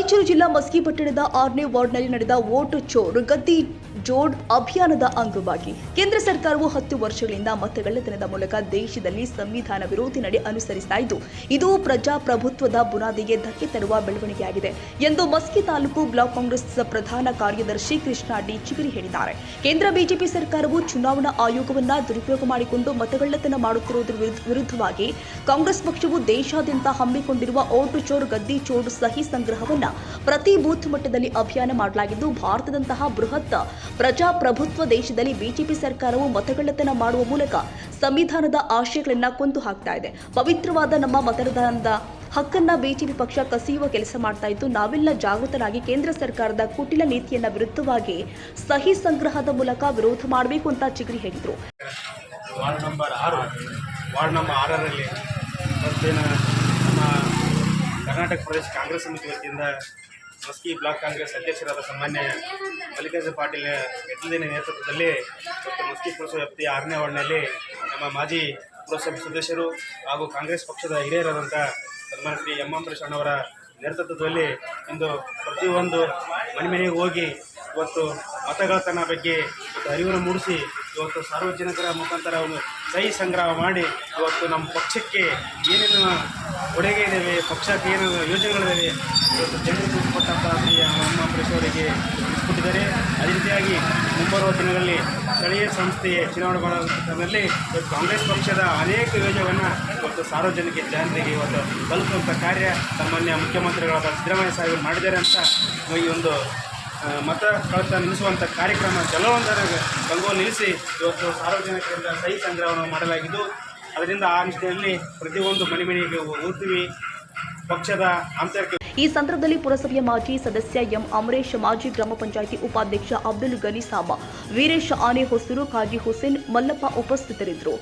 ರಾಯಚೂರು ಜಿಲ್ಲಾ ಮಸ್ಕಿ ಪಟ್ಟಣದ 6ನೇ ವಾರ್ಡ್ನಲ್ಲಿ ನಡೆದ ವೋಟ್ ಚೋರ್ ಗದ್ದಿ ಜೋಡ್ ಅಭಿಯಾನದ ಅಂಗವಾಗಿ ಕೇಂದ್ರ ಸರ್ಕಾರವು 10 ವರ್ಷಗಳಿಂದ ಮತಗಳ್ಳತನದ ಮೂಲಕ ದೇಶದಲ್ಲಿ ಸಂವಿಧಾನ ವಿರೋಧಿ ನಡೆ ಅನುಸರಿಸ್ತಾ ಇದ್ದು ಇದು ಪ್ರಜಾಪ್ರಭುತ್ವದ ಬುನಾದಿಗೆ ಧಕ್ಕೆ ತರುವ ಬೆಳವಣಿಗೆಯಾಗಿದೆ ಎಂದು ಮಸ್ಕಿ ತಾಲೂಕು ಬ್ಲಾಕ್ ಕಾಂಗ್ರೆಸ್ ಪ್ರಧಾನ ಕಾರ್ಯದರ್ಶಿ ಕೃಷ್ಣ ಡಿ ಚಿಗರಿ ಹೇಳಿದ್ದಾರೆ. ಕೇಂದ್ರ ಬಿಜೆಪಿ ಸರ್ಕಾರವು ಚುನಾವಣಾ ಆಯೋಗವನ್ನ ದುರುಪಯೋಗ ಮಾಡಿಕೊಂಡು ಮತಗಳ್ಳತನ ಮಾಡುತ್ತಿರುವುದರ ವಿರುದ್ಧವಾಗಿ ಕಾಂಗ್ರೆಸ್ ಪಕ್ಷವು ದೇಶಾದ್ಯಂತ ಹಮ್ಮಿಕೊಂಡಿರುವ ವೋಟ್ ಚೋರ್ ಗದ್ದಿ ಚೋಡ್ ಸಹಿ ಸಂಗ್ರಹವನ್ನ ಪ್ರತಿ ಬೂತ್ ಮಟ್ಟದಲ್ಲಿ ಅಭಿಯಾನ ಮಾಡಲಾಗಿದ್ದು ಭಾರತದಂತಹ ಬೃಹತ್ ಪ್ರಜಾಪ್ರಭುತ್ವ ದೇಶದಲ್ಲಿ ಬಿಜೆಪಿ ಸರ್ಕಾರವು ಮತಗಳ್ಳತನ ಮಾಡುವ ಮೂಲಕ ಸಂವಿಧಾನದ ಆಶಯಗಳನ್ನು ಕೊಂದು ಹಾಕ್ತಾ ಇದೆ. ಪವಿತ್ರವಾದ ನಮ್ಮ ಮತದಾನದ ಹಕ್ಕನ್ನ ಬಿಜೆಪಿ ಪಕ್ಷ ಕಸಿಯುವ ಕೆಲಸ ಮಾಡ್ತಾ ಇದ್ದು ನಾವೆಲ್ಲ ಜಾಗೃತರಾಗಿ ಕೇಂದ್ರ ಸರ್ಕಾರದ ಕುಟಿಲ ನೀತಿಯನ್ನ ವಿರುದ್ಧವಾಗಿ ಸಹಿ ಸಂಗ್ರಹದ ಮೂಲಕ ವಿರೋಧ ಮಾಡಬೇಕು ಅಂತ ಚಿಗರಿ ಹೇಳಿದರು. ವಾರ್ಡ್ ನಂಬರ್ 6ರಲ್ಲಿ ನಮ್ಮ ಕರ್ನಾಟಕ ಪ್ರದೇಶ ಕಾಂಗ್ರೆಸ್ ಸಮಿತಿ ವತಿಯಿಂದ ಮಸ್ಕಿ ಬ್ಲಾಕ್ ಕಾಂಗ್ರೆಸ್ ಅಧ್ಯಕ್ಷರಾದ ಸನ್ಮಾನ್ಯ ಮಲ್ಲಿಕಾರ್ಜುನ ಪಾಟೀಲ್ ಗೆದ್ದಲಿನ ನೇತೃತ್ವದಲ್ಲಿ ಮತ್ತು ಮಸ್ಕಿ ಪುರಸಭೆ ವ್ಯಾಪ್ತಿಯ 6ನೇ ವಾರ್ಡ್ನಲ್ಲಿ ನಮ್ಮ ಮಾಜಿ ಪುರಸಭೆ ಸದಸ್ಯರು ಹಾಗೂ ಕಾಂಗ್ರೆಸ್ ಪಕ್ಷದ ಹಿರಿಯರಾದಂಥ ಸನ್ಮಾನ್ಯ ಶ್ರೀ ಎಂ ಅಂಬರೀಶ್ ಅಣ್ಣವರ ನೇತೃತ್ವದಲ್ಲಿ ಇಂದು ಪ್ರತಿಯೊಂದು ಮನೆಗೆ ಹೋಗಿ ಇವತ್ತು ಮತಗಳ್ಳತನ ಬಗ್ಗೆ ಅರಿವನ್ನು ಮೂಡಿಸಿ ಇವತ್ತು ಸಾರ್ವಜನಿಕರ ಮುಖಾಂತರ ಒಂದು ಸಹಿ ಸಂಗ್ರಹ ಮಾಡಿ ಇವತ್ತು ನಮ್ಮ ಪಕ್ಷಕ್ಕೆ ಏನೇನು ಕೊಡುಗೆ ಇದ್ದಾವೆ, ಪಕ್ಷಕ್ಕೆ ಏನೇನು ಯೋಜನೆಗಳಿದ್ದಾವೆ ಇವತ್ತು ಜನರಿಗೆ ಕೊಟ್ಟಂಥ ಶ್ರೀ ಎಂ ಅಂಬರೀಶ್ ಅವರಿಗೆ ತಿಳಿಸ್ಕೊಟ್ಟಿದ್ದಾರೆ. ಅದೇ ರೀತಿಯಾಗಿ ಮುಂಬರುವ ದಿನಗಳಲ್ಲಿ ಸ್ಥಳೀಯ ಸಂಸ್ಥೆಯ ಚುನಾವಣೆ ಮಾಡೋದ್ರಲ್ಲಿ ಇವತ್ತು ಕಾಂಗ್ರೆಸ್ ಪಕ್ಷದ ಅನೇಕ ಯೋಜನೆಗಳನ್ನು ಇವತ್ತು ಸಾರ್ವಜನಿಕ ಜನರಿಗೆ ಇವತ್ತು ತಲುಪುವಂಥ ಕಾರ್ಯ ಸಾಮಾನ್ಯ ಮುಖ್ಯಮಂತ್ರಿಗಳಾದ ಸಿದ್ದರಾಮಯ್ಯ ಸಾಹೇಬರು ಮಾಡಿದ್ದಾರೆ ಅಂತ ಈ ಒಂದು ಮತ ಕಳ್ಳತನ ನಿಲ್ಲಿಸುವಂಥ ಕಾರ್ಯಕ್ರಮ ಕೆಲವೊಂದರ ರಂಗೋಲಿ ನಿಲ್ಲಿಸಿ ಇವತ್ತು ಸಾರ್ವಜನಿಕರಿಂದ ಸಹಿ ಸಂಗ್ರಹವನ್ನು ಮಾಡಲಾಗಿದ್ದು ಅದರಿಂದ ಆ ನಿಟ್ಟಿನಲ್ಲಿ ಪ್ರತಿಯೊಂದು ಮನೆಗೆ ಹೋಗ್ತೀವಿ ಪಕ್ಷದ ಆಂತರಿಕ. ಈ ಸಂದರ್ಭದಲ್ಲಿ ಪುರಸಭೆಯ ಮಾಜಿ ಸದಸ್ಯ ಎಂ ಅಮರೇಶ್, ಮಾಜಿ ಗ್ರಾಮ ಪಂಚಾಯಿತಿ ಉಪಾಧ್ಯಕ್ಷ ಅಬ್ದುಲ್ ಗನಿ ಸಾಬ, ವೀರೇಶ್ ಆನೆ ಹೊಸೂರು, ಕಾಜಿ ಹುಸೇನ್, ಮಲ್ಲಪ್ಪ ಉಪಸ್ಥಿತರಿದ್ದರು.